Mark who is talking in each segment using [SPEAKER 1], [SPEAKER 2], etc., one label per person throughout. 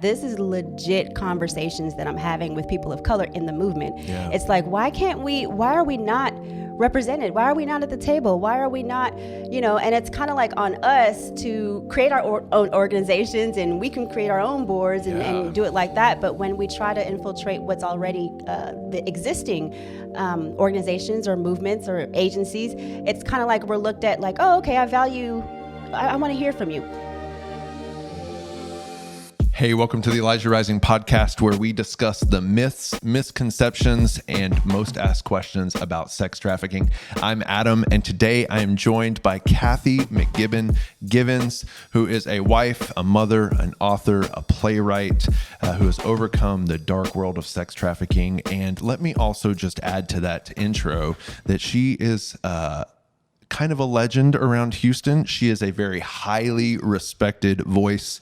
[SPEAKER 1] This is legit conversations that I'm having with people of color in the movement.
[SPEAKER 2] Yeah.
[SPEAKER 1] It's like, why are we not represented? Why are we not at the table? Why are we not, and it's kind of like on us to create our own organizations, and we can create our own boards and do it like that. But when we try to infiltrate what's already the existing organizations or movements or agencies, it's kind of like we're looked at like, oh, okay, I want to hear from you.
[SPEAKER 2] Hey, welcome to the Elijah Rising podcast, where we discuss the myths, misconceptions, and most asked questions about sex trafficking. I'm Adam, and today I am joined by Kathy McGibbon Givens, who is a wife, a mother, an author, a playwright, who has overcome the dark world of sex trafficking. And let me also just add to that intro that she is kind of a legend around Houston. She is a very highly respected voice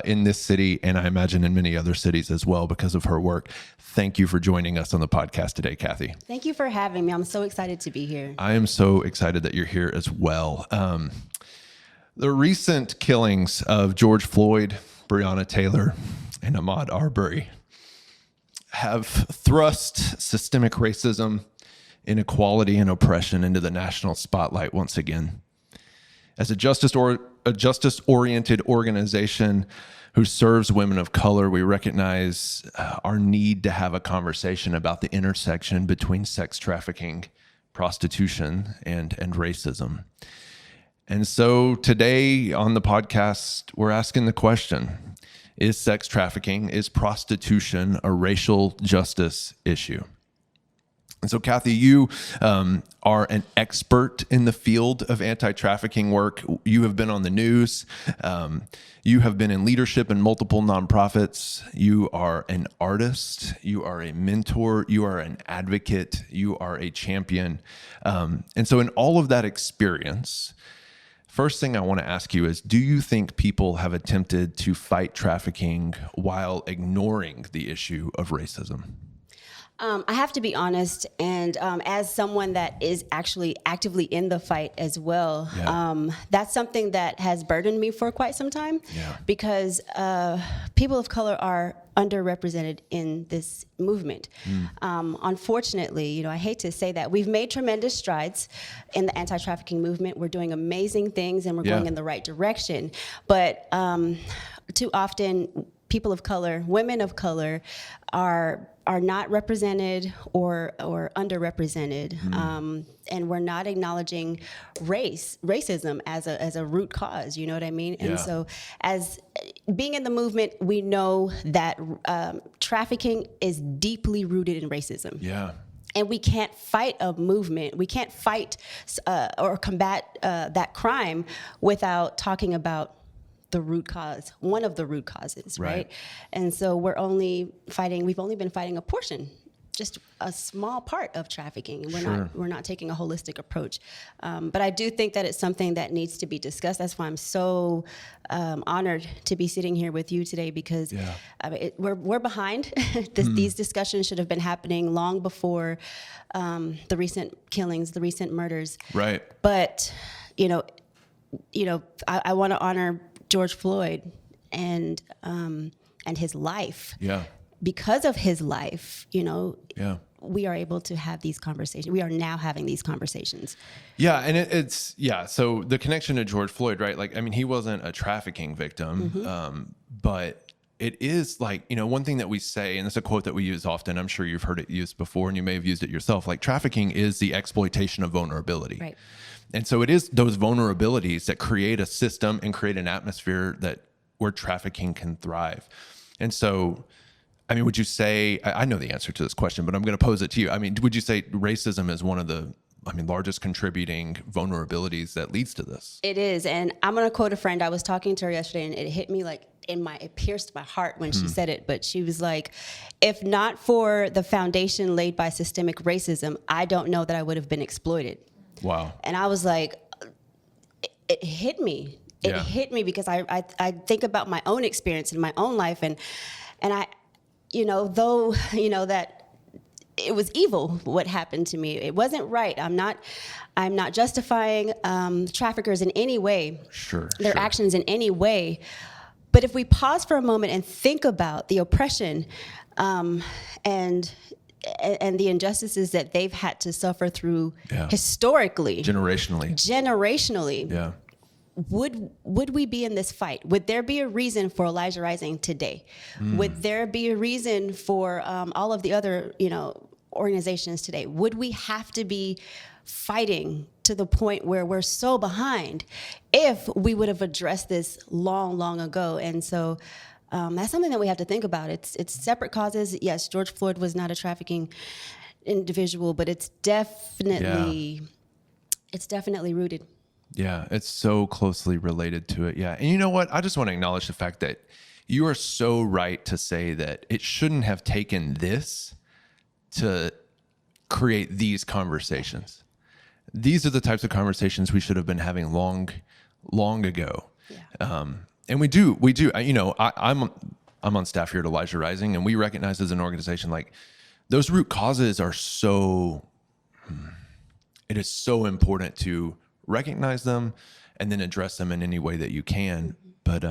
[SPEAKER 2] in this city, and I imagine in many other cities as well because of her work. Thank you for joining us on the podcast today, Kathy.
[SPEAKER 1] Thank you for having me. I'm so excited to be here.
[SPEAKER 2] I am so excited that you're here as well. The recent killings of George Floyd, Breonna Taylor, and Ahmaud Arbery have thrust systemic racism, inequality, and oppression into the national spotlight once again. As a justice-oriented organization who serves women of color, we recognize our need to have a conversation about the intersection between sex trafficking, prostitution, and racism. And so today on the podcast, we're asking the question, is sex trafficking, is prostitution a racial justice issue? And so, Kathy, you are an expert in the field of anti-trafficking work. You have been on the news. You have been in leadership in multiple nonprofits. You are an artist. You are a mentor. You are an advocate. You are a champion. And so in all of that experience, first thing I want to ask you is, do you think people have attempted to fight trafficking while ignoring the issue of racism?
[SPEAKER 1] I have to be honest, and as someone that is actually actively in the fight as well, that's something that has burdened me for quite some time, because people of color are underrepresented in this movement. Unfortunately, I hate to say that, we've made tremendous strides in the anti-trafficking movement. We're doing amazing things, and we're going in the right direction. But too often, people of color, women of color, are not represented or underrepresented, and we're not acknowledging racism as a root cause. You know what I mean? And so, as being in the movement, we know that trafficking is deeply rooted in racism.
[SPEAKER 2] Yeah.
[SPEAKER 1] And we can't fight a movement. We can't fight or combat that crime without talking about the root cause, one of the root causes, right? And so we've only been fighting a portion, just a small part of trafficking. And we're not taking a holistic approach. But I do think that it's something that needs to be discussed. That's why I'm so honored to be sitting here with you today, because we're behind. These discussions should have been happening long before the recent killings, the recent murders.
[SPEAKER 2] Right.
[SPEAKER 1] But, I want to honor George Floyd and his life. Yeah. Because of his life, we are able to have these conversations. We are now having these conversations. Yeah,
[SPEAKER 2] and so the connection to George Floyd, right? Like, I mean, he wasn't a trafficking victim, but it is like, one thing that we say, and it's a quote that we use often, I'm sure you've heard it used before and you may have used it yourself, like, trafficking is the exploitation of vulnerability.
[SPEAKER 1] Right.
[SPEAKER 2] And so it is those vulnerabilities that create a system and create an atmosphere where trafficking can thrive. And so, I mean, would you say, I know the answer to this question, but I'm going to pose it to you. I mean, would you say racism is one of the largest contributing vulnerabilities that leads to this?
[SPEAKER 1] It is. And I'm going to quote a friend. I was talking to her yesterday, and it hit me like it pierced my heart when she said it. But she was like, if not for the foundation laid by systemic racism, I don't know that I would have been exploited. Wow. And I was like, it hit me. It hit me because I think about my own experience in my own life, and I, though, that it was evil what happened to me. It wasn't right. I'm not justifying traffickers in any way. Their actions in any way. But if we pause for a moment and think about the oppression and the injustices that they've had to suffer through historically, generationally,
[SPEAKER 2] yeah.
[SPEAKER 1] Would we be in this fight? Would there be a reason for Elijah Rising today? Would there be a reason for all of the other, organizations today? Would we have to be fighting to the point where we're so behind if we would have addressed this long, long ago? And so that's something that we have to think about. It's separate causes. Yes, George Floyd was not a trafficking individual, but it's definitely rooted.
[SPEAKER 2] Yeah, it's so closely related to it. Yeah. And you know what? I just want to acknowledge the fact that you are so right to say that it shouldn't have taken this to create these conversations. These are the types of conversations we should have been having long ago. Yeah. And we do. I'm on staff here at Elijah Rising, and we recognize as an organization, like, those root causes are it is so important to recognize them and then address them in any way that you can. But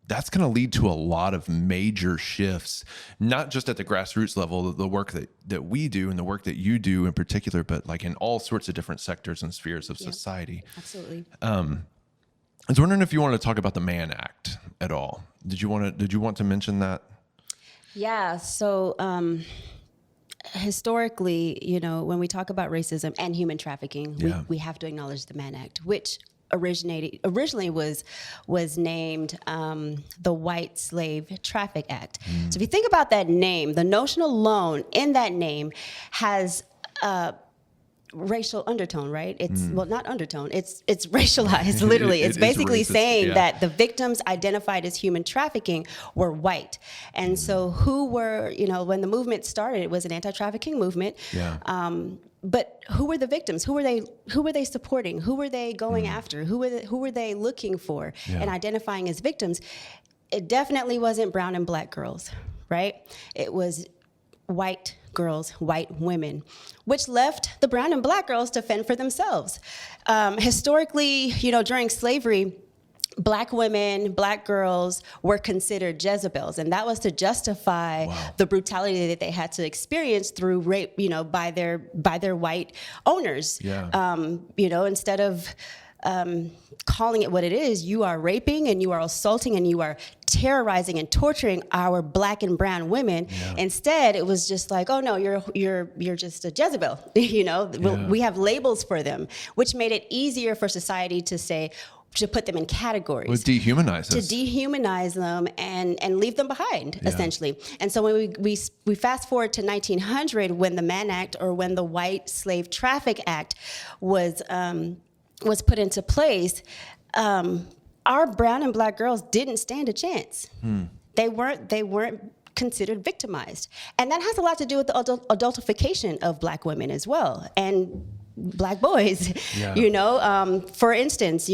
[SPEAKER 2] that's going to lead to a lot of major shifts, not just at the grassroots level, the work that we do and the work that you do in particular, but like in all sorts of different sectors and spheres of society.
[SPEAKER 1] Absolutely.
[SPEAKER 2] I was wondering if you wanted to talk about the Mann Act at all. Did you want to mention that? Yeah.
[SPEAKER 1] So, historically, when we talk about racism and human trafficking, we have to acknowledge the Mann Act, which originally was named the White Slave Traffic Act. So if you think about that name, the notion alone in that name has racial undertone, right? It's well, not undertone. It's racialized. Literally, it's basically saying that the victims identified as human trafficking were white, and so who were when the movement started, it was an anti-trafficking movement. But who were the victims? Who were they supporting? Who were they going after? Who were they looking for and identifying as victims? It definitely wasn't brown and black girls, right? It was white girls, white women, which left the brown and black girls to fend for themselves. Historically, during slavery, Black women, Black girls were considered Jezebels, and that was to justify the brutality that they had to experience through rape, by their white owners. Instead of calling it what it is, you are raping and you are assaulting and you are terrorizing and torturing our Black and brown women. Instead, it was just like, oh no, you're just a Jezebel. We have labels for them, which made it easier for society to put them in categories.
[SPEAKER 2] Well, dehumanize us.
[SPEAKER 1] To dehumanize them and leave them behind, essentially. And so when we fast forward to 1900, when the Mann Act, or when the White Slave Traffic Act was put into place, our brown and black girls didn't stand a chance. They weren't considered victimized. And that has a lot to do with the adultification of Black women as well, and Black boys. For instance,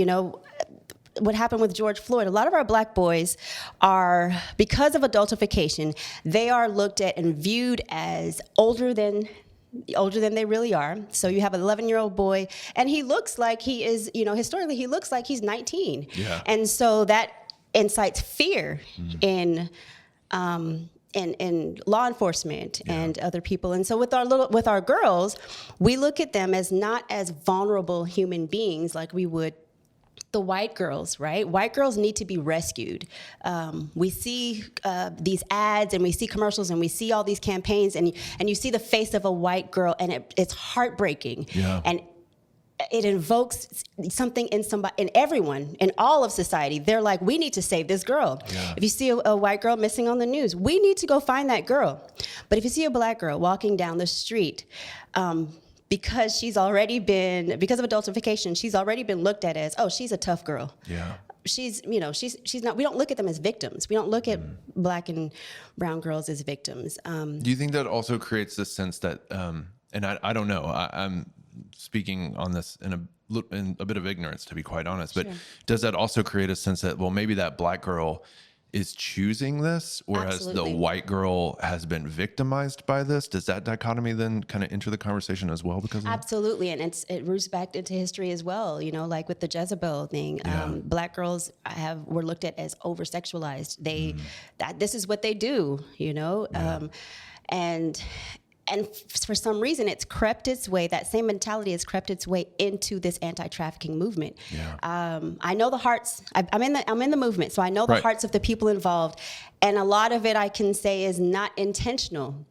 [SPEAKER 1] what happened with George Floyd, a lot of our Black boys are, because of adultification, they are looked at and viewed as older than they really are. So you have an 11-year-old boy, and he looks like he is, historically, he looks like he's 19. And so that incites fear in law enforcement and other people. And so with our girls, we look at them as not as vulnerable human beings like we would the white girls, right? White girls need to be rescued. We see these ads, and we see commercials, and we see all these campaigns, and you see the face of a white girl, and it's heartbreaking. And it invokes something in everyone, in all of society. They're like, we need to save this girl. If you see a white girl missing on the news, we need to go find that girl. But if you see a Black girl walking down the street, because of adultification, she's already been looked at as, oh, she's a tough girl. She's not, we don't look at them as victims. We don't look at Black and brown girls as victims.
[SPEAKER 2] Do you think that also creates this sense that, and I don't know, I'm speaking on this in a bit of ignorance, to be quite honest, but does that also create a sense that, well, maybe that Black girl is choosing this, whereas
[SPEAKER 1] Absolutely.
[SPEAKER 2] the white girl has been victimized by this. Does that dichotomy then kind of enter the conversation as well because of that?
[SPEAKER 1] Absolutely, and it roots back into history as well. You know, like with the Jezebel thing, Black girls were looked at as over sexualized. This is what they do. You know, and for some reason, it's crept its way. That same mentality has crept its way into this anti-trafficking movement. I know the hearts. I'm in the movement, so I know the hearts of the people involved, and a lot of it I can say is not intentional.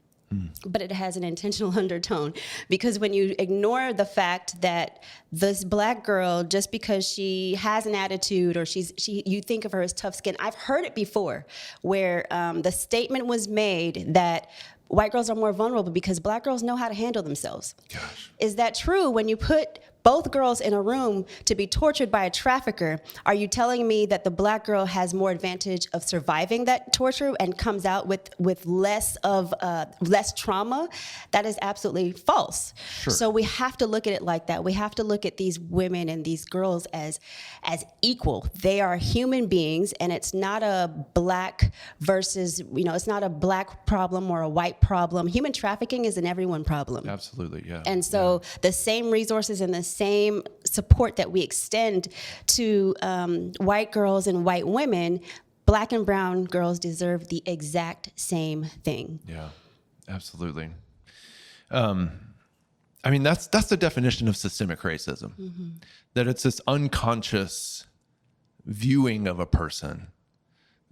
[SPEAKER 1] But it has an intentional undertone, because when you ignore the fact that this Black girl, just because she has an attitude or you think of her as tough skin. I've heard it before, where the statement was made that white girls are more vulnerable because Black girls know how to handle themselves.
[SPEAKER 2] Gosh.
[SPEAKER 1] Is that true? When you put both girls in a room to be tortured by a trafficker, are you telling me that the Black girl has more advantage of surviving that torture and comes out with less trauma? That is absolutely false.
[SPEAKER 2] Sure.
[SPEAKER 1] So we have to look at it like that. We have to look at these women and these girls as equal. They are human beings, and it's not a Black versus, it's not a Black problem or a white problem. Human trafficking is an everyone problem.
[SPEAKER 2] Absolutely, yeah.
[SPEAKER 1] And so the same resources and the same support that we extend to white girls and white women, Black and brown girls deserve the exact same thing.
[SPEAKER 2] Yeah, absolutely. I mean, that's the definition of systemic racism, that it's this unconscious viewing of a person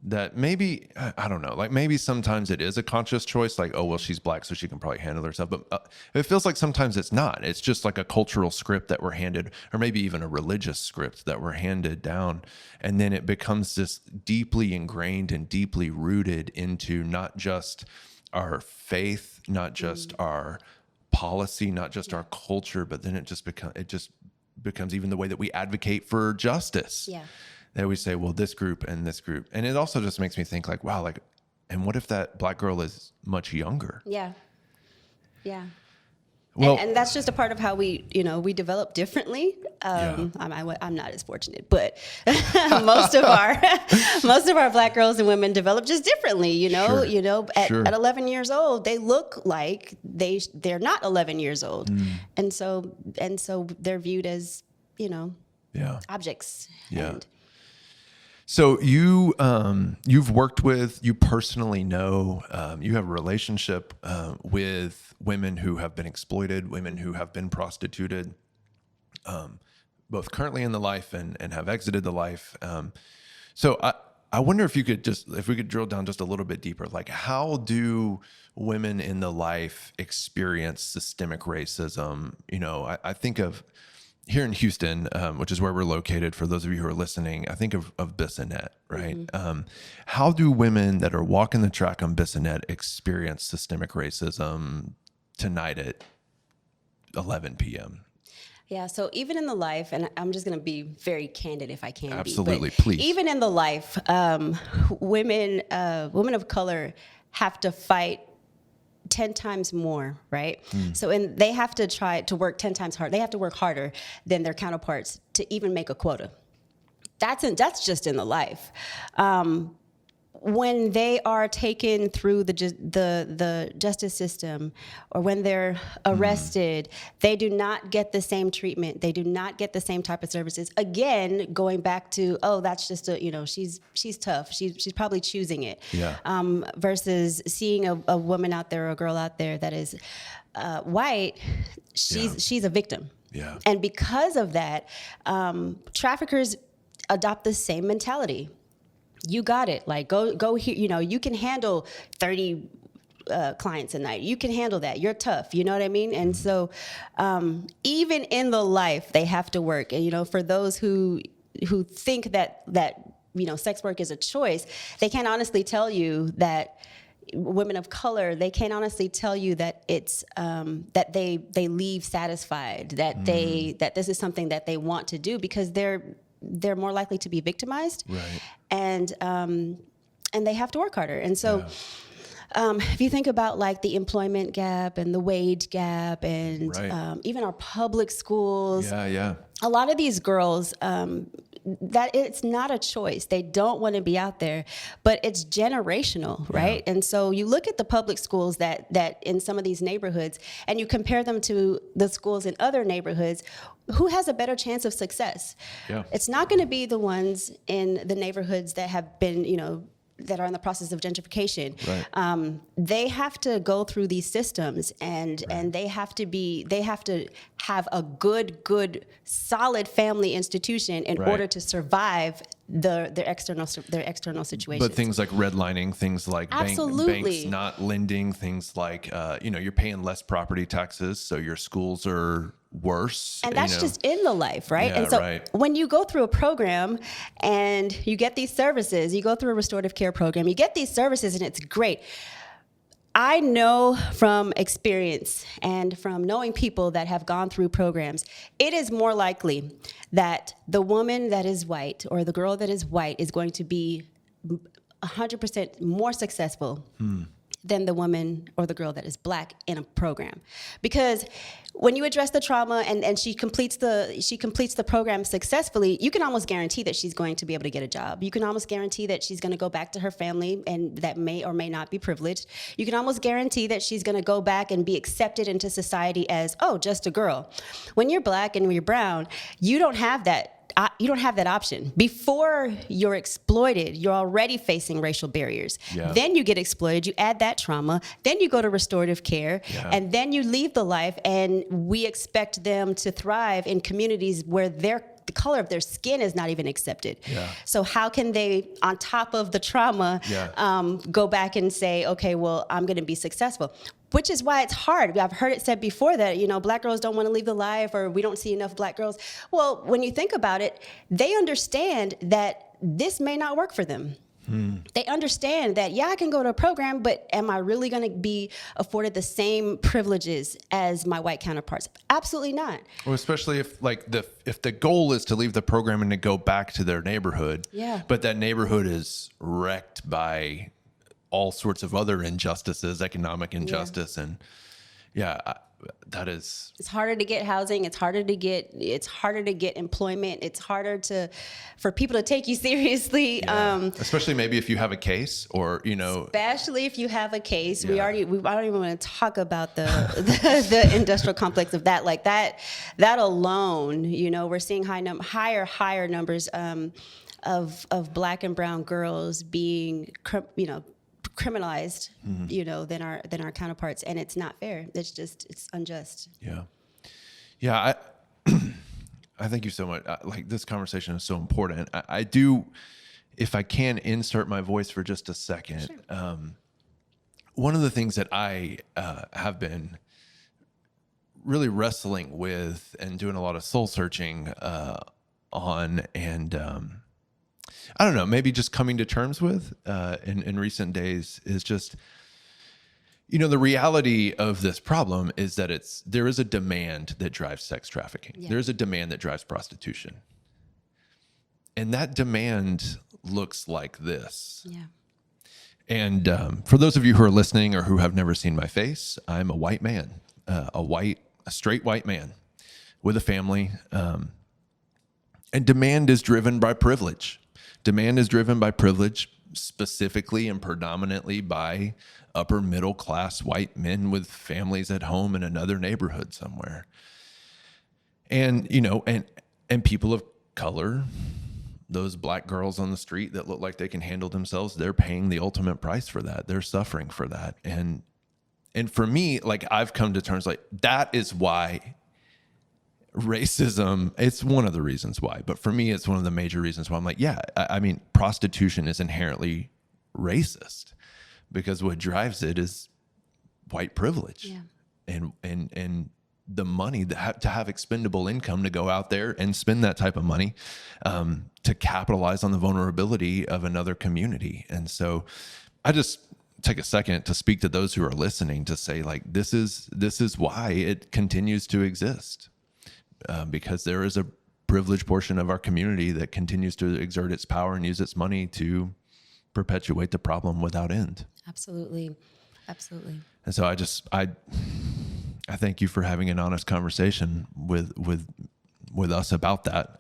[SPEAKER 2] that maybe, I don't know, like maybe sometimes it is a conscious choice, like, oh, well, she's Black, so she can probably handle herself. But it feels like sometimes it's not. It's just like a cultural script that we're handed, or maybe even a religious script that we're handed down. And then it becomes this deeply ingrained and deeply rooted into not just our faith, not just our policy, not just our culture, but then it just becomes even the way that we advocate for justice.
[SPEAKER 1] Yeah.
[SPEAKER 2] They always say, well, this group and this group. And it also just makes me think like, wow, like, and what if that Black girl is much younger?
[SPEAKER 1] Yeah. Yeah.
[SPEAKER 2] Well,
[SPEAKER 1] and that's just a part of how we develop differently. I'm not as fortunate, but most of our Black girls and women develop just differently. At 11 years old, they look like they're not 11 years old, and so they're viewed as objects.
[SPEAKER 2] Yeah. So you've worked with, you personally know, you have a relationship with women who have been exploited, women who have been prostituted, both currently in the life and have exited the life. So I wonder if we could drill down just a little bit deeper, like how do women in the life experience systemic racism? I think of, here in Houston, which is where we're located, for those of you who are listening, I think of Bissonnette, right? How do women that are walking the track on Bissonnette experience systemic racism tonight at 11 p.m.?
[SPEAKER 1] Yeah, so even in the life, and I'm just going to be very candid if I can.
[SPEAKER 2] Absolutely,
[SPEAKER 1] but
[SPEAKER 2] please.
[SPEAKER 1] Even in the life, women of color have to fight 10 times more, right? So they have to try to work 10 times harder. They have to work harder than their counterparts to even make a quota. That's just in the life. When they are taken through the justice system, or when they're arrested, they do not get the same treatment. They do not get the same type of services. Again, going back to, oh, that's just she's tough. She's probably choosing it.
[SPEAKER 2] Yeah.
[SPEAKER 1] Versus seeing a woman out there, or a girl out there that is white, she's a victim.
[SPEAKER 2] Yeah.
[SPEAKER 1] And because of that, traffickers adopt the same mentality. You got it. Like, go here. You can handle 30 clients a night. You can handle that. You're tough. You know what I mean? And so even in the life, they have to work. And, for those who think that sex work is a choice, they can't honestly tell you that women of color, they can't honestly tell you that it's that they leave satisfied, that that this is something that they want to do, because they're more likely to be victimized,
[SPEAKER 2] right?
[SPEAKER 1] And they have to work harder. And so if you think about like the employment gap and the wage gap and even our public schools,
[SPEAKER 2] Yeah.
[SPEAKER 1] a lot of these girls, that it's not a choice. They don't want to be out there, but it's generational, right? And so you look at the public schools that in some of these neighborhoods, and you compare them to the schools in other neighborhoods. Who has a better chance of success? It's not going to be the ones in the neighborhoods that have been, that are in the process of gentrification. Right. They have to go through these systems, and they have to have a good, solid family institution in order to survive their external situations.
[SPEAKER 2] But things like redlining, things like banks not lending, things like you're paying less property taxes, so your schools are worse.
[SPEAKER 1] And that's just in the life, right?
[SPEAKER 2] Yeah,
[SPEAKER 1] and so when you go through a program and you get these services, you go through a restorative care program, you get these services, and it's great. I know from experience and from knowing people that have gone through programs, it is more likely that the woman that is white or the girl that is white is going to be 100% more successful than the woman or the girl that is black in a program. Because when you address the trauma and she completes the program successfully, you can almost guarantee that she's going to be able to get a job. You can almost guarantee that she's going to go back to her family, and that may or may not be privileged. You can almost guarantee that she's going to go back and be accepted into society as, oh, just a girl. When you're black and when you're brown, you don't have that. You don't have that option. Before you're exploited, you're already facing racial barriers. Yeah. Then you get exploited, you add that trauma, then you go to restorative care, and then you leave the life, and we expect them to thrive in communities where the color of their skin is not even accepted. Yeah. So how can they, on top of the trauma, go back and say, okay, well, I'm going to be successful? Which is why it's hard. I've heard it said before that, black girls don't want to leave the life, or we don't see enough black girls. Well, when you think about it, they understand that this may not work for them. They understand that, I can go to a program, but am I really going to be afforded the same privileges as my white counterparts? Absolutely not.
[SPEAKER 2] Well, especially if if the goal is to leave the program and to go back to their neighborhood, but that neighborhood is wrecked by all sorts of other injustices, economic injustice, and that is.
[SPEAKER 1] It's harder to get housing. It's harder to get employment. It's harder for people to take you seriously.
[SPEAKER 2] Especially maybe if you have a case, or
[SPEAKER 1] Especially if you have a case. I don't even want to talk about the industrial complex of that. Like that alone, we're seeing higher numbers of black and brown girls being criminalized, than our counterparts, and it's not fair. It's unjust.
[SPEAKER 2] I thank you so much. This conversation is so important. I do, if I can insert my voice for just a second. Sure. One of the things that I have been really wrestling with and doing a lot of soul searching on, and I don't know, maybe just coming to terms with in recent days is just, the reality of this problem is that there is a demand that drives sex trafficking. Yeah. There's a demand that drives prostitution. And that demand looks like this. Yeah. And for those of you who are listening or who have never seen my face, I'm a white man, a straight white man with a family. And demand is driven by privilege. Demand is driven by privilege, specifically and predominantly by upper middle class white men with families at home in another neighborhood somewhere. And, and people of color, those black girls on the street that look like they can handle themselves, they're paying the ultimate price for that. They're suffering for that. And for me, I've come to terms that is why racism, it's one of the reasons why, but for me, it's one of the major reasons why I'm prostitution is inherently racist, because what drives it is white privilege, and the money to have expendable income to go out there and spend that type of money to capitalize on the vulnerability of another community. And so I just take a second to speak to those who are listening to say, this is why it continues to exist. Because there is a privileged portion of our community that continues to exert its power and use its money to perpetuate the problem without end.
[SPEAKER 1] Absolutely.
[SPEAKER 2] And so I thank you for having an honest conversation with us about that.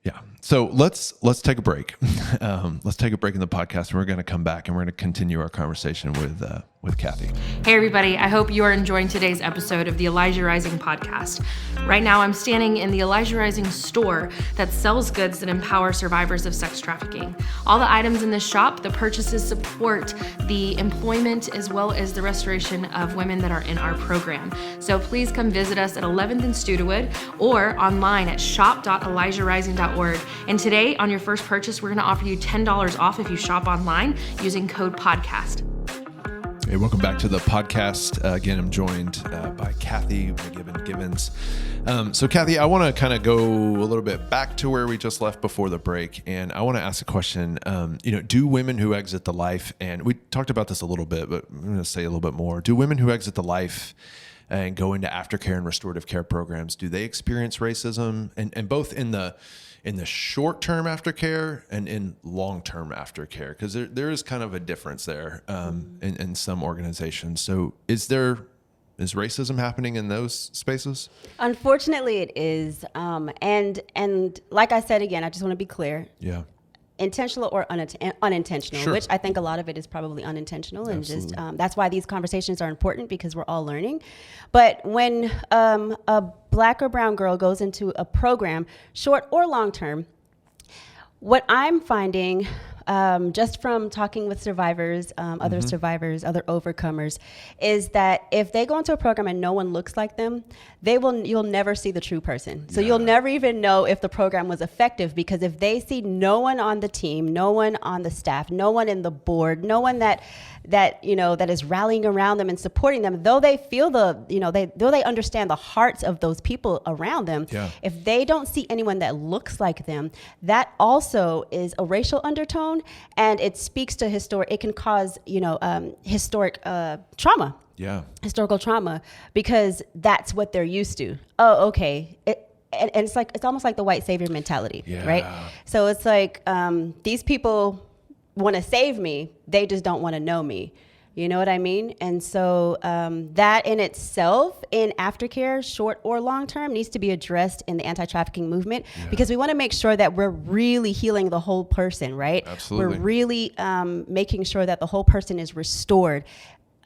[SPEAKER 2] Yeah. So let's take a break. Let's take a break in the podcast. And we're going to come back and we're going to continue our conversation with Kathy.
[SPEAKER 3] Hey everybody, I hope you are enjoying today's episode of the Elijah Rising podcast. Right now I'm standing in the Elijah Rising store that sells goods that empower survivors of sex trafficking. All the items in this shop, the purchases support the employment as well as the restoration of women that are in our program. So please come visit us at 11th and Studewood or online at shop.elijahrising.org. And today on your first purchase, we're going to offer you $10 off if you shop online using code podcast.
[SPEAKER 2] Hey, welcome back to the podcast. Again, I'm joined by Kathy McGibbon Givens. So Kathy, I want to kind of go a little bit back to where we just left before the break. And I want to ask a question. Do women who exit the life, and we talked about this a little bit, but I'm going to say a little bit more. Do women who exit the life and go into aftercare and restorative care programs, do they experience racism? And both in the short-term aftercare and in long-term aftercare, because there is kind of a difference there in some organizations. So is racism happening in those spaces?
[SPEAKER 1] Unfortunately, it is. And like I said again, I just want to be clear.
[SPEAKER 2] Yeah.
[SPEAKER 1] Intentional or unintentional,
[SPEAKER 2] Sure.
[SPEAKER 1] which I think a lot of it is probably unintentional. And
[SPEAKER 2] Absolutely.
[SPEAKER 1] just that's why these conversations are important, because we're all learning. But when a Black or brown girl goes into a program, short or long term, what I'm finding, just from talking with survivors, other survivors, other overcomers, is that if they go into a program and no one looks like them, you'll never see the true person. So you'll never even know if the program was effective, because if they see no one on the team, no one on the staff, no one in the board, no one that is rallying around them and supporting them, though they feel though they understand the hearts of those people around them, if they don't see anyone that looks like them, that also is a racial undertone, and it speaks to it can cause historic trauma.
[SPEAKER 2] Yeah.
[SPEAKER 1] Historical trauma, because that's what they're used to. Oh, okay. And it's almost like the white savior mentality, right? So it's like these people want to save me, they just don't want to know me. You know what I mean? And so that in itself, in aftercare, short or long term, needs to be addressed in the anti-trafficking movement, because we want to make sure that we're really healing the whole person, right?
[SPEAKER 2] Absolutely.
[SPEAKER 1] We're really making sure that the whole person is restored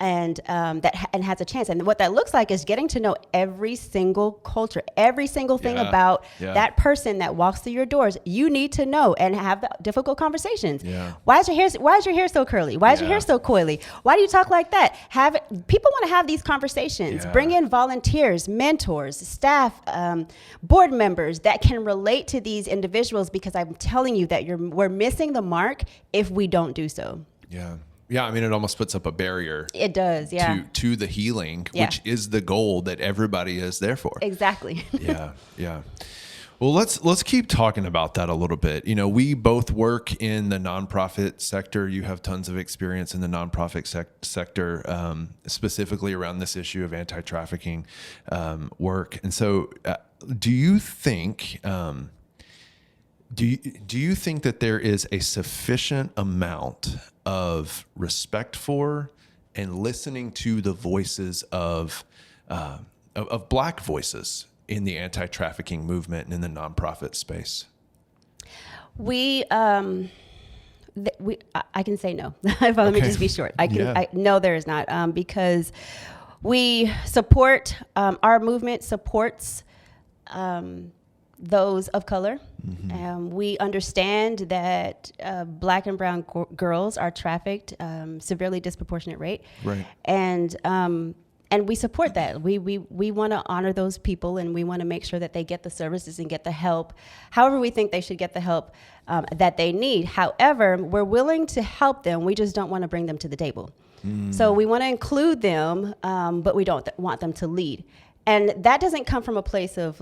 [SPEAKER 1] and has a chance. And what that looks like is getting to know every single culture, every single thing about that person that walks through your doors. You need to know and have the difficult conversations. Why is your hair so curly? Why is your hair so coily? Why do you talk like that? People want to have these conversations. Bring in volunteers, mentors, staff, board members that can relate to these individuals, because I'm telling you that we're missing the mark if we don't do so.
[SPEAKER 2] Yeah, I mean, it almost puts up a barrier.
[SPEAKER 1] It does,
[SPEAKER 2] to the healing, which is the goal that everybody is there for.
[SPEAKER 1] Exactly.
[SPEAKER 2] Yeah. Well, let's keep talking about that a little bit. We both work in the nonprofit sector. You have tons of experience in the nonprofit sector, specifically around this issue of anti-trafficking work. And so, do you think that there is a sufficient amount of respect for and listening to the voices of Black voices in the anti-trafficking movement and in the nonprofit space?
[SPEAKER 1] I can say no. Let me just be short. No, there is not, because we support, our movement supports those of color. We understand that Black and brown girls are trafficked, severely disproportionate rate.
[SPEAKER 2] Right.
[SPEAKER 1] And we support that. We want to honor those people, and we want to make sure that they get the services and get the help, however we think they should get the help that they need. However, we're willing to help them. We just don't want to bring them to the table. So we want to include them, but we don't want them to lead. And that doesn't come from a place of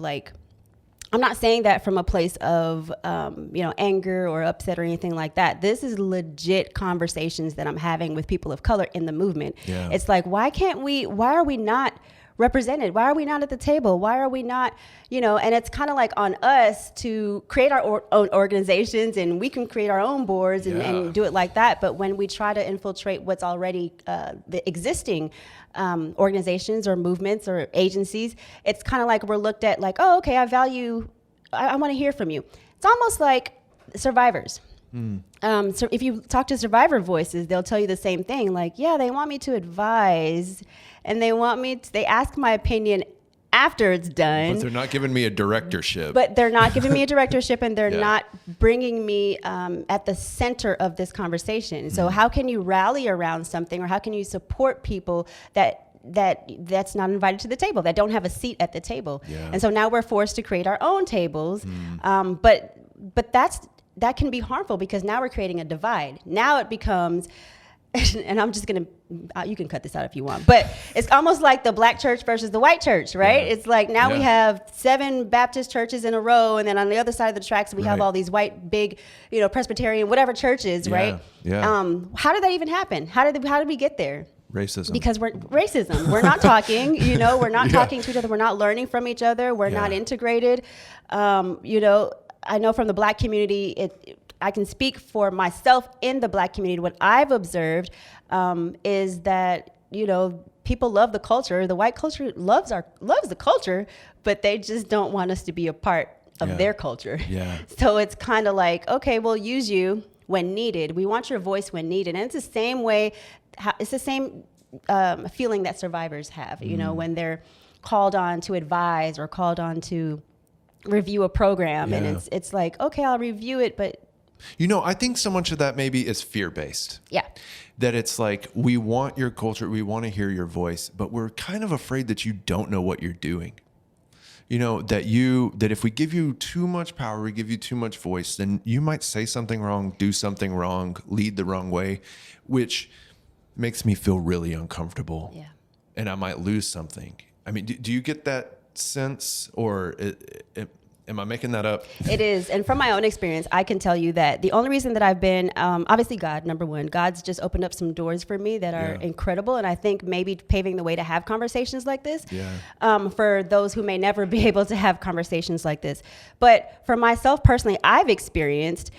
[SPEAKER 1] I'm not saying that from a place of, anger or upset or anything like that. This is legit conversations that I'm having with people of color in the movement. It's like, why are we not represented? Why are we not at the table? Why are we not, and it's kind of like on us to create our own organizations, and we can create our own boards and do it like that. But when we try to infiltrate what's already the existing organizations or movements or agencies, it's kind of like we're looked at like, oh, okay, I want to hear from you. it's almost like survivors. So if you talk to survivor voices, they'll tell you the same thing. Like, yeah, they want me to advise, and they ask my opinion after it's done.
[SPEAKER 2] But they're not giving me a directorship.
[SPEAKER 1] And they're not bringing me at the center of this conversation. So how can you rally around something, or how can you support people that's not invited to the table, that don't have a seat at the table?
[SPEAKER 2] Yeah.
[SPEAKER 1] And so now we're forced to create our own tables. But that can be harmful, because now we're creating a divide. Now it becomes, and I'm just going to, you can cut this out if you want, but it's almost like the black church versus the white church, right? Yeah. It's like now we have 7 Baptist churches in a row, and then on the other side of the tracks, we have all these white, big, Presbyterian, whatever churches, right?
[SPEAKER 2] Yeah.
[SPEAKER 1] How did that even happen? How did we get there?
[SPEAKER 2] Racism.
[SPEAKER 1] Because racism. We're not talking, we're not talking to each other. We're not learning from each other. We're not integrated. I know from the black community, I can speak for myself in the black community. What I've observed is that, people love the culture. The white culture loves the culture, but they just don't want us to be a part of their culture. Yeah. So it's kind of like, okay, we'll use you when needed. We want your voice when needed. And it's the same way, it's the same feeling that survivors have, when they're called on to advise or called on to review a program. And it's like, okay, I'll review it, but
[SPEAKER 2] I think so much of that maybe is fear-based.
[SPEAKER 1] Yeah.
[SPEAKER 2] That it's like, we want your culture, we want to hear your voice, but we're kind of afraid that you don't know what you're doing. That if we give you too much power, we give you too much voice, then you might say something wrong, do something wrong, lead the wrong way, which makes me feel really uncomfortable. Yeah. And I might lose something. I mean, do you get that sense, or am I making that up?
[SPEAKER 1] It is. And from my own experience, I can tell you that the only reason that I've been, obviously God, number one, God's just opened up some doors for me that are incredible. And I think maybe paving the way to have conversations like this for those who may never be able to have conversations like this. But for myself personally, I've experienced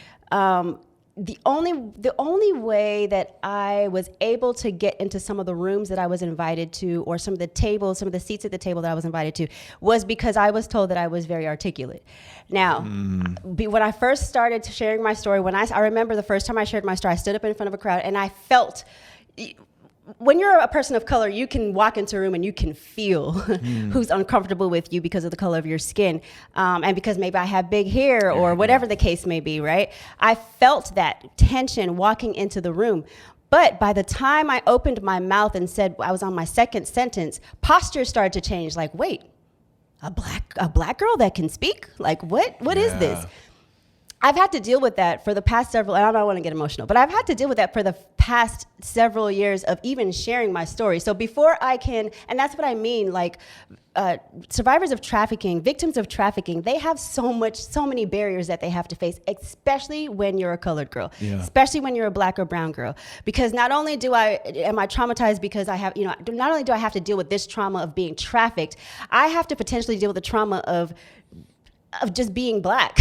[SPEAKER 1] the only way that I was able to get into some of the rooms that I was invited to, or some of the seats at the table that I was invited to, was because I was told that I was very articulate. Now, when I first started sharing my story, I remember the first time I shared my story, I stood up in front of a crowd, and I felt, when you're a person of color, you can walk into a room and you can feel who's uncomfortable with you because of the color of your skin, and because maybe I have big hair or whatever the case may be, right? I felt that tension walking into the room. But by the time I opened my mouth and said, I was on my second sentence, postures started to change. Like, wait, a black girl that can speak? Like, what is this? I've had to deal with that for the past several, and I don't want to get emotional, but I've had to deal with that for the past several years of even sharing my story. So before I can, and that's what I mean, like survivors of trafficking, victims of trafficking, they have so many barriers that they have to face, especially when you're a colored girl, especially when you're a black or brown girl. Because not only am I traumatized because I have, not only do I have to deal with this trauma of being trafficked, I have to potentially deal with the trauma of just being black,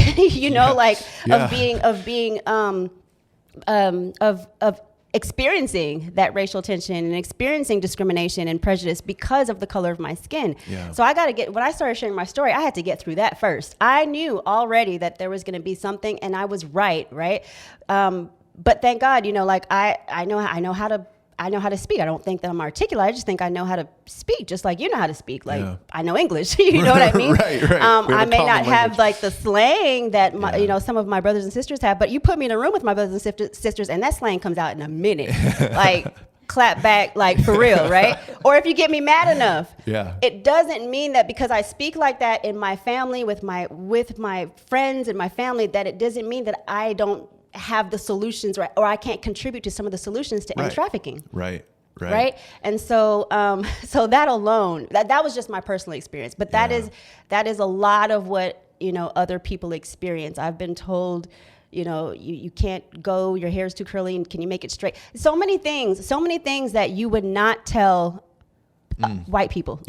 [SPEAKER 1] of experiencing that racial tension and experiencing discrimination and prejudice because of the color of my skin. Yeah. So when I started sharing my story, I had to get through that first. I knew already that there was going to be something, and I was right. But thank God, I know how to speak. I don't think that I'm articulate. I just think I know how to speak, just like you know how to speak. Like I know English, you know what I mean? Right. I may not have like the slang that some of my brothers and sisters have, but you put me in a room with my brothers and sisters, and that slang comes out in a minute. Like clap back, like for real, right? Or if you get me mad enough, it doesn't mean that because I speak like that in my family with my friends and my family, that it doesn't mean that I don't have the solutions, or I can't contribute to some of the solutions to end trafficking. Right. And so that alone, that was just my personal experience. But that is a lot of what, other people experience. I've been told, you can't go, your hair's too curly, and can you make it straight? So many things that you would not tell white people.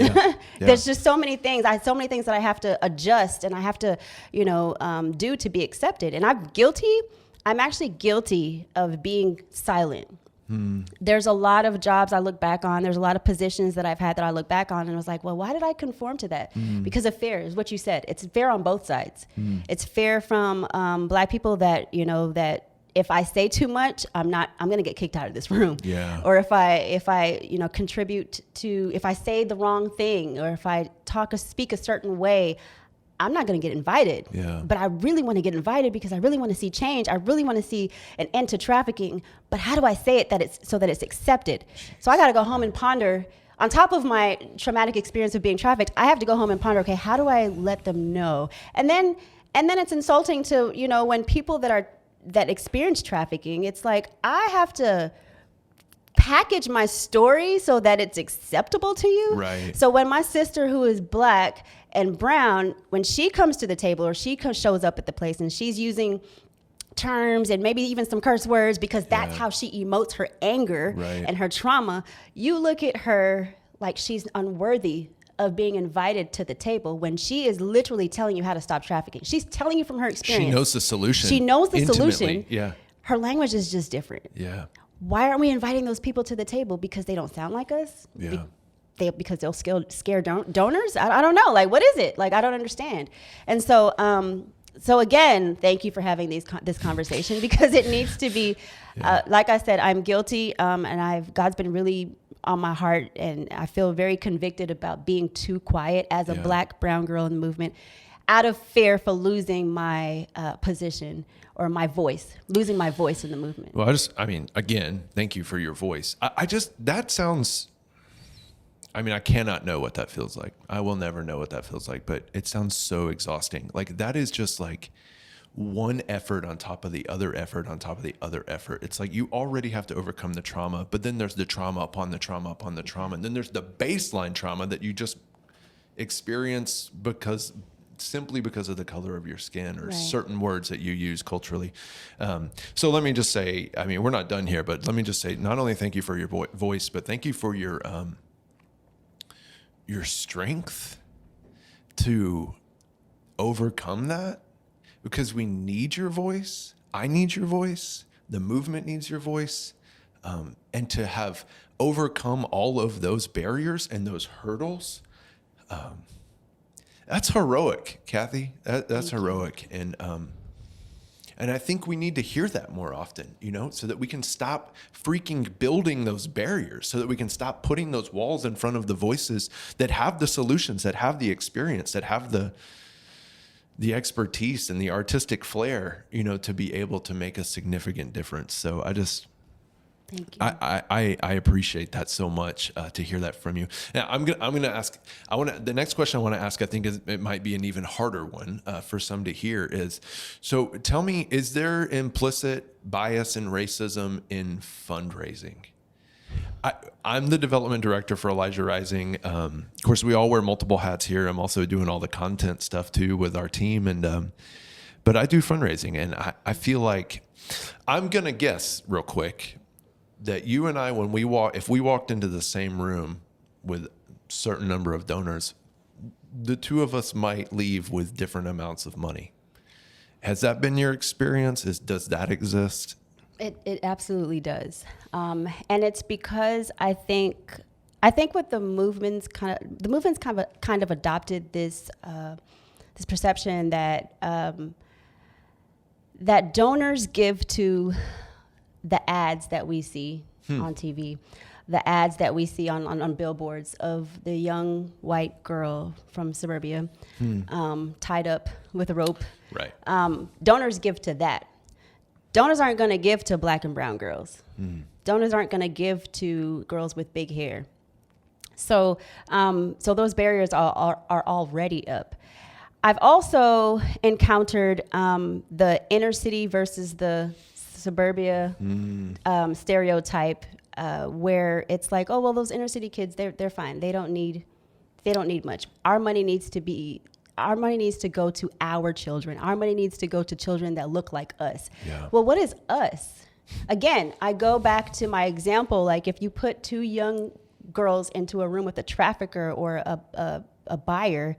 [SPEAKER 1] There's just so many things. So many things that I have to adjust, and I have to, do to be accepted. And I'm actually guilty of being silent. There's a lot of jobs I look back on. There's a lot of positions that I've had that I look back on and I was like, well, why did I conform to that? Because of fear is what you said. It's fair on both sides. It's fair from Black people that, that if I say too much, I'm going to get kicked out of this room.
[SPEAKER 2] Yeah.
[SPEAKER 1] Or if I contribute to, if I say the wrong thing, or if I speak a certain way, I'm not going to get invited.
[SPEAKER 2] Yeah.
[SPEAKER 1] But I really want to get invited because I really want to see change. I really want to see an end to trafficking. But how do I say it so that it's accepted? So I got to go home and ponder. On top of my traumatic experience of being trafficked, I have to go home and ponder, okay, how do I let them know? And then it's insulting to, when people that experience trafficking, it's like I have to package my story so that it's acceptable to you.
[SPEAKER 2] Right.
[SPEAKER 1] So when my sister, who is Black and brown, when she comes to the table or she shows up at the place and she's using terms and maybe even some curse words because that's how she emotes her anger and her trauma, you look at her like she's unworthy of being invited to the table when she is literally telling you how to stop trafficking. She's telling you from her experience.
[SPEAKER 2] She knows the solution.
[SPEAKER 1] She knows the
[SPEAKER 2] intimately.
[SPEAKER 1] solution.
[SPEAKER 2] Yeah.
[SPEAKER 1] Her language is just different.
[SPEAKER 2] Yeah.
[SPEAKER 1] Why aren't we inviting those people to the table? Because they don't sound like us?
[SPEAKER 2] Yeah.
[SPEAKER 1] Because they'll scare donors? I don't know. Like, what is it? Like, I don't understand. And so, so again, thank you for having this conversation because it needs to be, like I said, I'm guilty, and God's been really on my heart, and I feel very convicted about being too quiet as a Black, brown girl in the movement, out of fear for losing my position or my voice, losing my voice in the movement.
[SPEAKER 2] Well, again, thank you for your voice. That sounds, I cannot know what that feels like. I will never know what that feels like, but it sounds so exhausting. Like that is just like one effort on top of the other effort on top of the other effort. It's like you already have to overcome the trauma, but then there's the trauma upon the trauma upon the trauma. And then there's the baseline trauma that you just experience simply because of the color of your skin or certain words that you use culturally. So let me just say, we're not done here, but let me just say, not only thank you for your voice, but thank you for your strength to overcome that, because we need your voice. I need your voice. The movement needs your voice. And to have overcome all of those barriers and those hurdles, that's heroic, Kathy. That's heroic. And I think we need to hear that more often, so that we can stop freaking building those barriers, so that we can stop putting those walls in front of the voices that have the solutions, that have the experience, that have the expertise and the artistic flair, to be able to make a significant difference. So thank you. I appreciate that so much, to hear that from you. Now I'm gonna ask. The next question I want to ask, I think it might be an even harder one for some to hear. Is so tell me, is there implicit bias and racism in fundraising? I'm the development director for Elijah Rising. Of course, we all wear multiple hats here. I'm also doing all the content stuff too with our team, but I do fundraising, and I feel like I'm gonna guess real quick that you and I, if we walked into the same room with a certain number of donors, the two of us might leave with different amounts of money. Has that been your experience? Does that exist?
[SPEAKER 1] It absolutely does. And it's because I think what the movement's kind of adopted this perception that that donors give to the ads that we see on TV, the ads that we see on billboards of the young white girl from suburbia, tied up with a rope.
[SPEAKER 2] Right.
[SPEAKER 1] Donors give to that. Donors aren't going to give to Black and brown girls. Donors aren't going to give to girls with big hair. So those barriers are already up. I've also encountered the inner city versus the suburbia stereotype, where it's like, oh well, those inner city kids, they're fine. They don't need much. Our money needs to go to our children. Our money needs to go to children that look like us. Yeah. Well, what is us? Again, I go back to my example. Like if you put two young girls into a room with a trafficker or a buyer,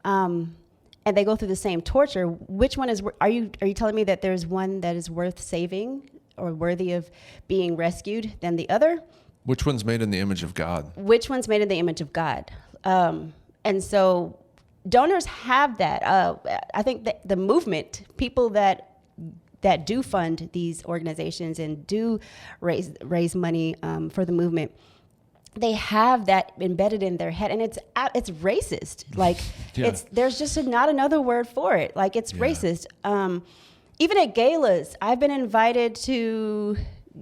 [SPEAKER 1] and they go through the same torture, which one are you telling me that there's one that is worth saving? or worthy of being rescued than the other.
[SPEAKER 2] Which one's made in the image of God?
[SPEAKER 1] Which one's made in the image of God? And so donors have that. I think that the movement, people that do fund these organizations and do raise money for the movement, they have that embedded in their head, and it's racist. Like there's just not another word for it. Like it's racist. Even at galas, I've been invited to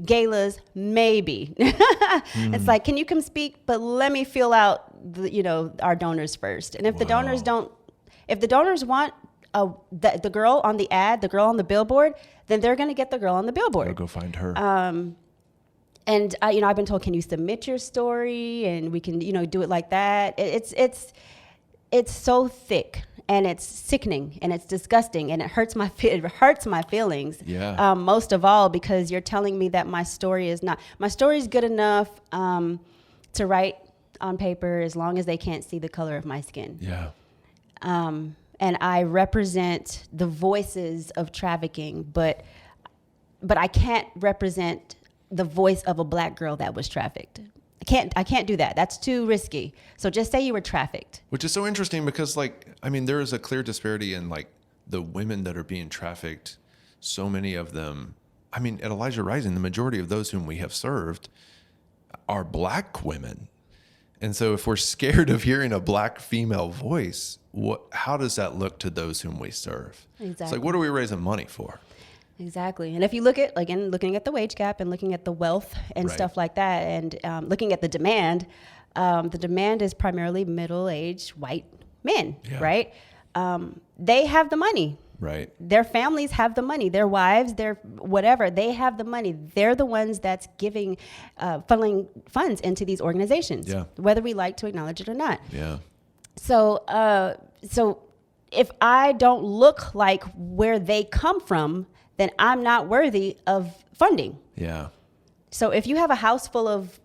[SPEAKER 1] galas, maybe. It's like, can you come speak? But let me fill out our donors first. And if the donors want the girl on the ad, the girl on the billboard, then they're going to get the girl on the billboard.
[SPEAKER 2] They'll go find her.
[SPEAKER 1] And I've been told, can you submit your story? And we can, do it like that. It's so thick. And it's sickening, and it's disgusting, and it hurts my feelings.
[SPEAKER 2] Yeah.
[SPEAKER 1] Most of all, because you're telling me that my story is good enough to write on paper as long as they can't see the color of my skin.
[SPEAKER 2] Yeah.
[SPEAKER 1] And I represent the voices of trafficking, but I can't represent the voice of a Black girl that was trafficked. I can't do that. That's too risky. So just say you were trafficked.
[SPEAKER 2] Which is so interesting because, there is a clear disparity in, the women that are being trafficked. So many of them, at Elijah Rising, the majority of those whom we have served are Black women. And so if we're scared of hearing a Black female voice, how does that look to those whom we serve?
[SPEAKER 1] Exactly.
[SPEAKER 2] It's like, what are we raising money for?
[SPEAKER 1] Exactly. And if you look at, again, looking at the wage gap and looking at the wealth and stuff like that, and looking at the demand is primarily middle-aged white men, right? They have the money.
[SPEAKER 2] Right.
[SPEAKER 1] Their families have the money. Their wives, their whatever, they have the money. They're the ones that's giving, funneling funds into these organizations, whether we like to acknowledge it or not.
[SPEAKER 2] Yeah.
[SPEAKER 1] So if I don't look like where they come from, then I'm not worthy of funding.
[SPEAKER 2] Yeah.
[SPEAKER 1] So if you have a house full of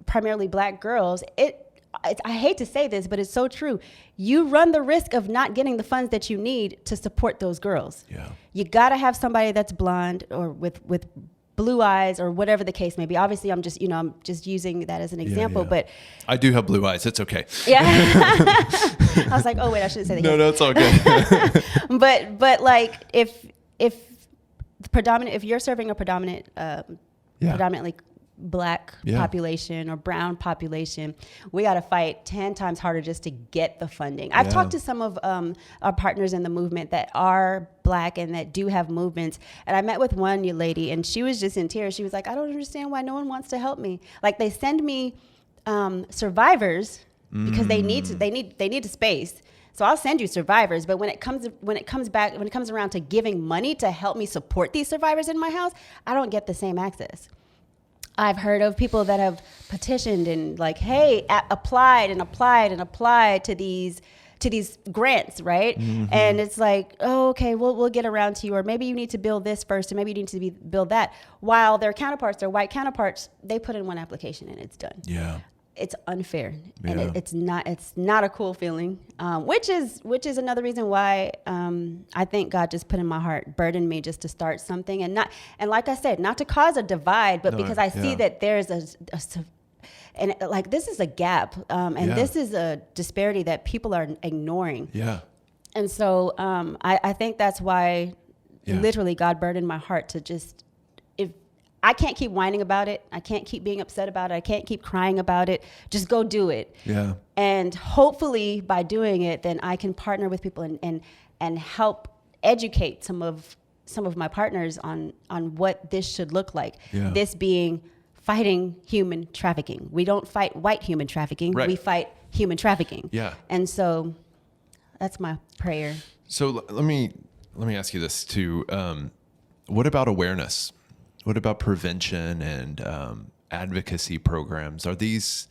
[SPEAKER 1] primarily Black girls, I hate to say this, but it's so true. You run the risk of not getting the funds that you need to support those girls.
[SPEAKER 2] Yeah.
[SPEAKER 1] You got to have somebody that's blonde or with blue eyes or whatever the case may be. Obviously, I'm just using that as an example, but
[SPEAKER 2] I do have blue eyes. It's okay.
[SPEAKER 1] Yeah. I was like, oh wait, I shouldn't say that.
[SPEAKER 2] No, it's all good.
[SPEAKER 1] but like if you're serving a predominantly Black population or brown population, we got to fight 10 times harder just to get the funding. I've talked to some of our partners in the movement that are Black and that do have movements. And I met with one lady and she was just in tears. She was like, I don't understand why no one wants to help me. Like they send me survivors because they need a space. So I'll send you survivors, but when it comes around to giving money to help me support these survivors in my house, I don't get the same access. I've heard of people that have petitioned and applied to these grants, right? Mm-hmm. And it's like, oh, okay, we'll get around to you, or maybe you need to build this first, and maybe you need to build that. While their white counterparts, they put in one application and it's done.
[SPEAKER 2] Yeah.
[SPEAKER 1] It's unfair, and it's not a cool feeling, which is another reason why I think God just put in my heart, burdened me just to start something, and like I said, not to cause a divide, but because I see that there's and this is a gap, this is a disparity that people are ignoring.
[SPEAKER 2] Yeah.
[SPEAKER 1] And so I think that's why literally God burdened my heart to just. I can't keep whining about it. I can't keep being upset about it. I can't keep crying about it. Just go do it.
[SPEAKER 2] Yeah.
[SPEAKER 1] And hopefully by doing it, then I can partner with people and help educate some of my partners on what this should look like. Yeah. This being fighting human trafficking. We don't fight white human trafficking. Right. We fight human trafficking.
[SPEAKER 2] Yeah.
[SPEAKER 1] And so that's my prayer.
[SPEAKER 2] So let me ask you this too. What about awareness? What about prevention and advocacy programs? Are these,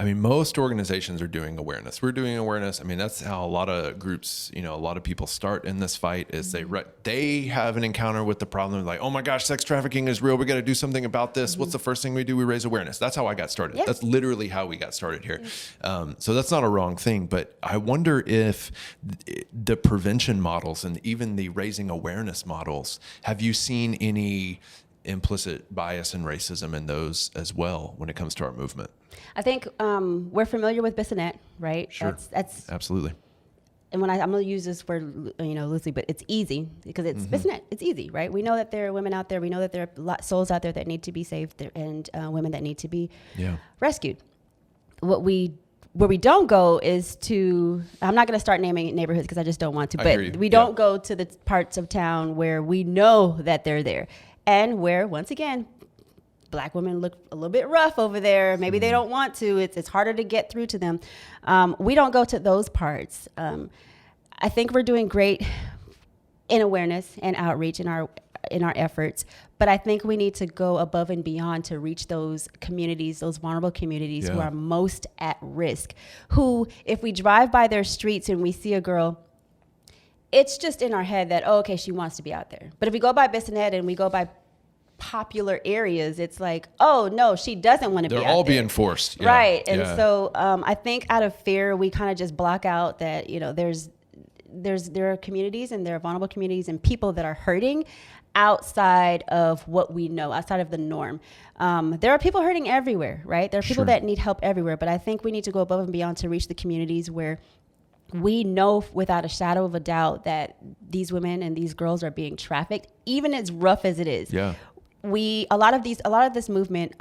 [SPEAKER 2] most organizations are doing awareness. We're doing awareness. That's how a lot of groups, a lot of people start in this fight is they have an encounter with the problem. Like, oh my gosh, sex trafficking is real. We got to do something about this. Mm-hmm. What's the first thing we do? We raise awareness. That's how I got started. Yes. That's literally how we got started here. So that's not a wrong thing, but I wonder if the prevention models and even the raising awareness models, have you seen any implicit bias and racism in those as well when it comes to our movement?
[SPEAKER 1] I think we're familiar with Bissonnette, right?
[SPEAKER 2] Sure.
[SPEAKER 1] That's
[SPEAKER 2] Absolutely.
[SPEAKER 1] And I'm going to use this word, loosely, but it's easy because it's Bissonnette. It's easy, right? We know that there are women out there. We know that there are souls out there that need to be saved and women that need to be rescued. Where we don't go is to, I'm not going to start naming neighborhoods because I just don't want to, but we don't go to the parts of town where we know that they're there and where, once again, Black women look a little bit rough over there. Maybe they don't want to. It's harder to get through to them. We don't go to those parts. I think we're doing great in awareness and outreach in our efforts, but I think we need to go above and beyond to reach those communities, those vulnerable communities who are most at risk, who, if we drive by their streets and we see a girl, it's just in our head that, oh, okay, she wants to be out there. But if we go by Bissonnette and we go by popular areas, it's like, oh no, she doesn't want to be out there.
[SPEAKER 2] They're all being forced. Yeah.
[SPEAKER 1] Right. And so I think out of fear, we kind of just block out that, there are communities and there are vulnerable communities and people that are hurting outside of what we know, outside of the norm. There are people hurting everywhere, right? There are people that need help everywhere, but I think we need to go above and beyond to reach the communities where we know without a shadow of a doubt that these women and these girls are being trafficked, even as rough as it is.
[SPEAKER 2] Yeah.
[SPEAKER 1] A lot of this movement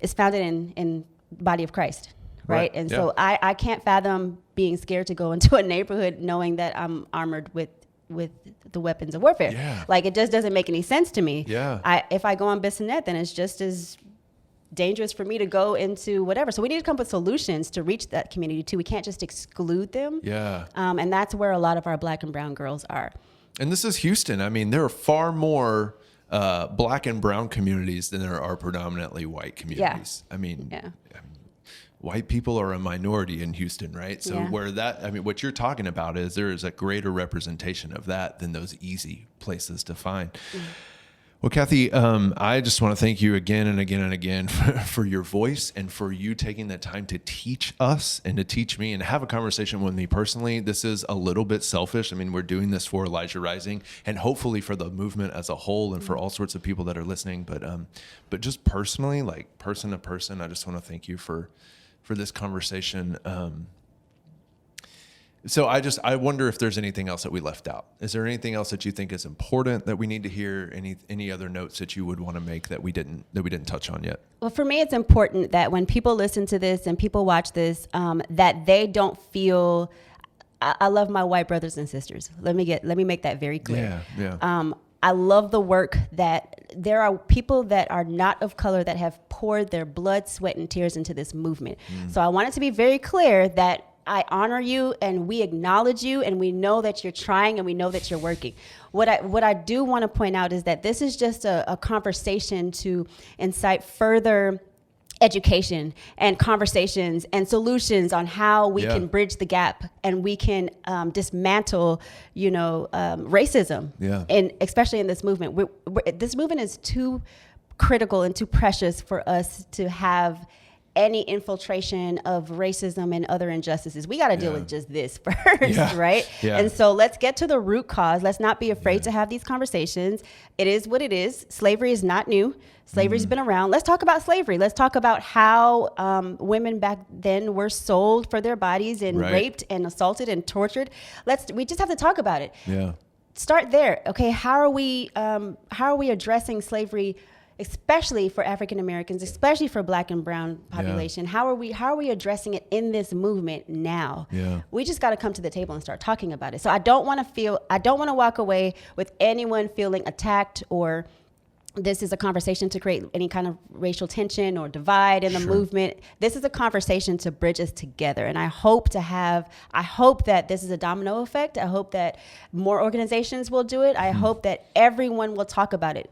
[SPEAKER 1] is founded in body of Christ, right? And so I can't fathom being scared to go into a neighborhood knowing that I'm armored with the weapons of warfare.
[SPEAKER 2] Yeah.
[SPEAKER 1] Like, it just doesn't make any sense to me.
[SPEAKER 2] Yeah.
[SPEAKER 1] If I go on Bissonnette, then it's just as dangerous for me to go into whatever. So we need to come up with solutions to reach that community too. We can't just exclude them.
[SPEAKER 2] Yeah.
[SPEAKER 1] And that's where a lot of our Black and brown girls are.
[SPEAKER 2] And this is Houston. I mean, there are far more Black and brown communities than there are predominantly white communities. I mean, white people are a minority in Houston, right? So what you're talking about is there is a greater representation of that than those easy places to find. Well, Kathy, I just want to thank you again and again and again for your voice and for you taking the time to teach us and to teach me and have a conversation with me personally. This is a little bit selfish. I mean, we're doing this for Elijah Rising and hopefully for the movement as a whole and for all sorts of people that are listening. But just personally, like person to person, I just want to thank you for this conversation. So I wonder if there's anything else that we left out. Is there anything else that you think is important that we need to hear? Any other notes that you would want to make that we didn't touch on yet?
[SPEAKER 1] Well, for me, it's important that when people listen to this and people watch this, that they don't feel. I love my white brothers and sisters. Let me make that very clear.
[SPEAKER 2] Yeah.
[SPEAKER 1] I love the work that there are people that are not of color that have poured their blood, sweat, and tears into this movement. So I want it to be very clear that I honor you and we acknowledge you and we know that you're trying and we know that you're working. What I do want to point out is that this is just a conversation to incite further education and conversations and solutions on how we can bridge the gap and we can dismantle, racism.
[SPEAKER 2] Yeah.
[SPEAKER 1] And especially in this movement, this movement is too critical and too precious for us to have any infiltration of racism and other injustices. We got to deal with just this first, right?
[SPEAKER 2] Yeah.
[SPEAKER 1] And so let's get to the root cause. Let's not be afraid to have these conversations. It is what it is. Slavery is not new. Slavery's been around. Let's talk about slavery. Let's talk about how women back then were sold for their bodies and raped and assaulted and tortured. We just have to talk about it.
[SPEAKER 2] Yeah.
[SPEAKER 1] Start there. Okay, how are we addressing slavery, especially for African Americans, especially for Black and brown population? How are we addressing it in this movement now?
[SPEAKER 2] Yeah.
[SPEAKER 1] We just got to come to the table and start talking about it. So I don't want to walk away with anyone feeling attacked or this is a conversation to create any kind of racial tension or divide in the movement. This is a conversation to bridge us together. And I hope that this is a domino effect. I hope that more organizations will do it. I hope that everyone will talk about it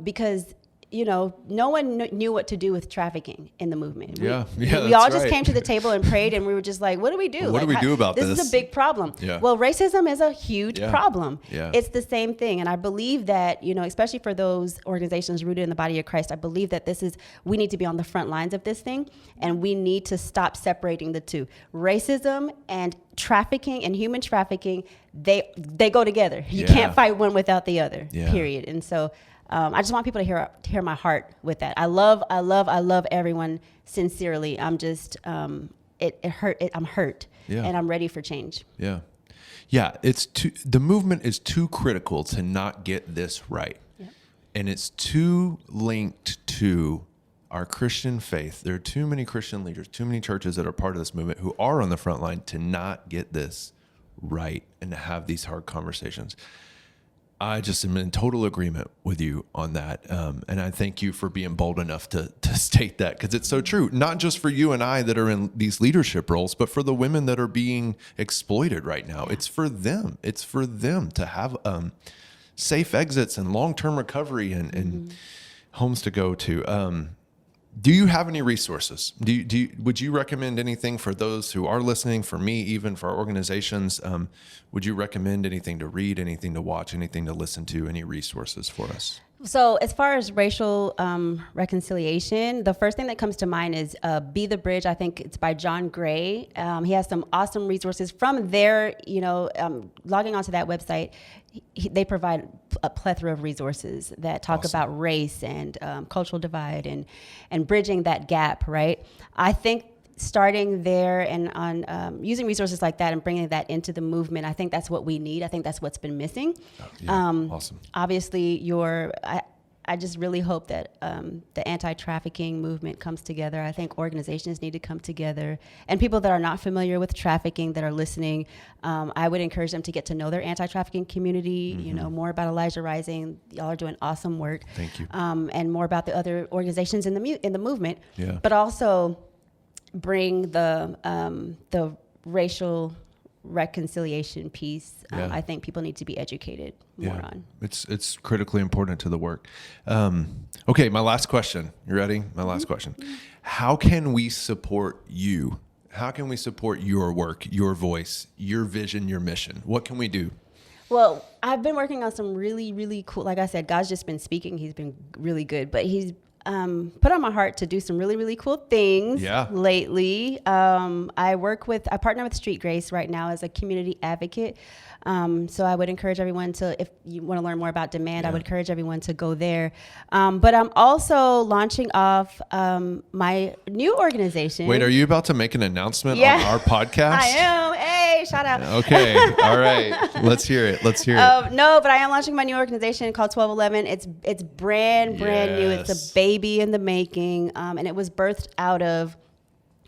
[SPEAKER 1] because no one knew what to do with trafficking in the movement. We all just came to the table and prayed, and we were just like, what do we do?
[SPEAKER 2] What do we do about this?
[SPEAKER 1] This is a big problem. Yeah. Well, racism is a huge problem.
[SPEAKER 2] Yeah.
[SPEAKER 1] It's the same thing. And I believe that, especially for those organizations rooted in the body of Christ, I believe that we need to be on the front lines of this thing, and we need to stop separating the two. Racism and trafficking and human trafficking, they go together. You can't fight one without the other, period. And so I just want people to hear my heart with that. I love everyone sincerely. I'm just, I'm hurt, and I'm ready for change.
[SPEAKER 2] Yeah. Yeah. The movement is too critical to not get this right. Yeah. And it's too linked to our Christian faith. There are too many Christian leaders, too many churches that are part of this movement who are on the front line to not get this right and to have these hard conversations. I just am in total agreement with you on that. And I thank you for being bold enough to state that, because it's so true, not just for you and I that are in these leadership roles, but for the women that are being exploited right now. It's for them. It's for them to have safe exits and long-term recovery and homes to go to. Do you have any resources? Would you recommend anything for those who are listening, for me, even for our organizations? Would you recommend anything to read, anything to watch, anything to listen to, any resources for us?
[SPEAKER 1] So as far as racial reconciliation, the first thing that comes to mind is Be the Bridge. I think it's by John Gray. He has some awesome resources from there. Logging onto that website, they provide a plethora of resources that talk about race and cultural divide and bridging that gap, right? I think starting there and on using resources like that and bringing that into the movement, I think that's what we need. I think that's what's been missing.
[SPEAKER 2] Awesome.
[SPEAKER 1] Obviously, I just really hope that the anti-trafficking movement comes together. I think organizations need to come together, and people that are not familiar with trafficking that are listening, I would encourage them to get to know their anti-trafficking community, more about Elijah Rising. Y'all are doing awesome work.
[SPEAKER 2] Thank you.
[SPEAKER 1] And more about the other organizations in the movement, but also bring the racial reconciliation piece. I think people need to be educated more on.
[SPEAKER 2] It's critically important to the work. Okay, my last question. You ready? My last question. How can we support you? How can we support your work, your voice, your vision, your mission? What can we do?
[SPEAKER 1] Well, I've been working on some really, really cool, like I said, God's just been speaking. He's been really good, but he's put on my heart to do some really, really cool things lately. I partner with Street Grace right now as a community advocate. So I would encourage everyone to, if you want to learn more about Demand, I would encourage everyone to go there. But I'm also launching off my new organization.
[SPEAKER 2] Wait, are you about to make an announcement on our podcast?
[SPEAKER 1] I am. Hey, shout out.
[SPEAKER 2] Okay. All right. Let's hear it.
[SPEAKER 1] No, but I am launching my new organization called 1211. It's brand new. It's a baby in the making. And it was birthed out of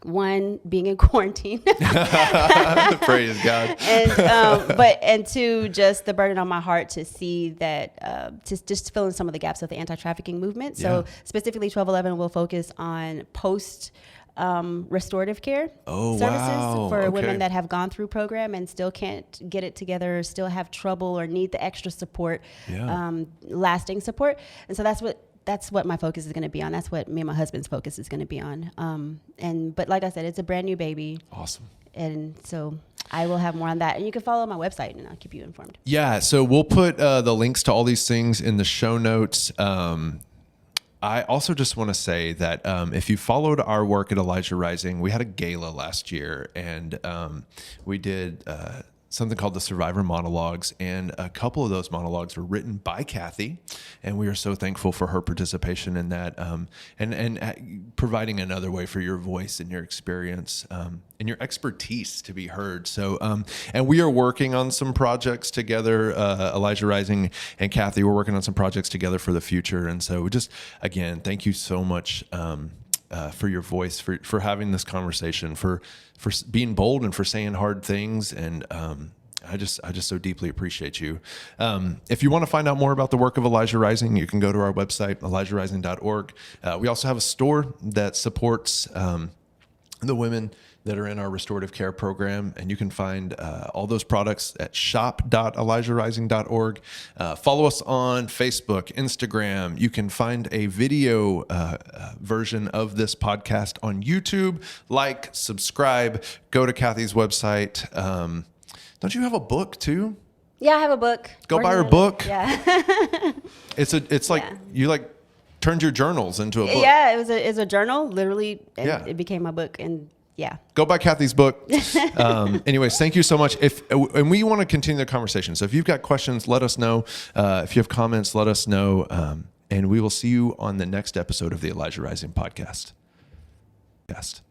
[SPEAKER 1] one, being in quarantine.
[SPEAKER 2] Praise God.
[SPEAKER 1] And two, just the burden on my heart to see that, just fill in some of the gaps of the anti-trafficking movement. So specifically 1211 will focus on restorative care services for women that have gone through program and still can't get it together, or still have trouble or need the extra support, lasting support. And so that's what my focus is going to be on. That's what me and my husband's focus is going to be on. But like I said, it's a brand new baby.
[SPEAKER 2] Awesome.
[SPEAKER 1] And so I will have more on that. And you can follow my website and I'll keep you informed.
[SPEAKER 2] Yeah. So we'll put the links to all these things in the show notes. I also just want to say that if you followed our work at Elijah Rising, we had a gala last year, and we did something called the Survivor Monologues, and a couple of those monologues were written by Kathy, and we are so thankful for her participation in that, and providing another way for your voice and your experience and your expertise to be heard. So, and we are working on some projects together, Elijah Rising and Kathy, we're working on some projects together for the future. And so just, again, thank you so much for your voice, for having this conversation, for being bold and for saying hard things. And I just so deeply appreciate you. If you want to find out more about the work of Elijah Rising, you can go to our website, elijahrising.org. We also have a store that supports the women that are in our restorative care program, and you can find all those products at shop.elijahrising.org. Follow us on Facebook, Instagram. You can find a video version of this podcast on YouTube. Like, subscribe, go to Kathy's website. Don't you have a book too?
[SPEAKER 1] Yeah, I have a book.
[SPEAKER 2] Go buy her book.
[SPEAKER 1] Yeah.
[SPEAKER 2] It's like you turned your journals into a book.
[SPEAKER 1] Yeah, it's a journal, literally, and it became my book. And Yeah.
[SPEAKER 2] Go buy Kathy's book. Anyways, thank you so much. And we want to continue the conversation. So if you've got questions, let us know. If you have comments, let us know. And we will see you on the next episode of the Elijah Rising podcast. Guest.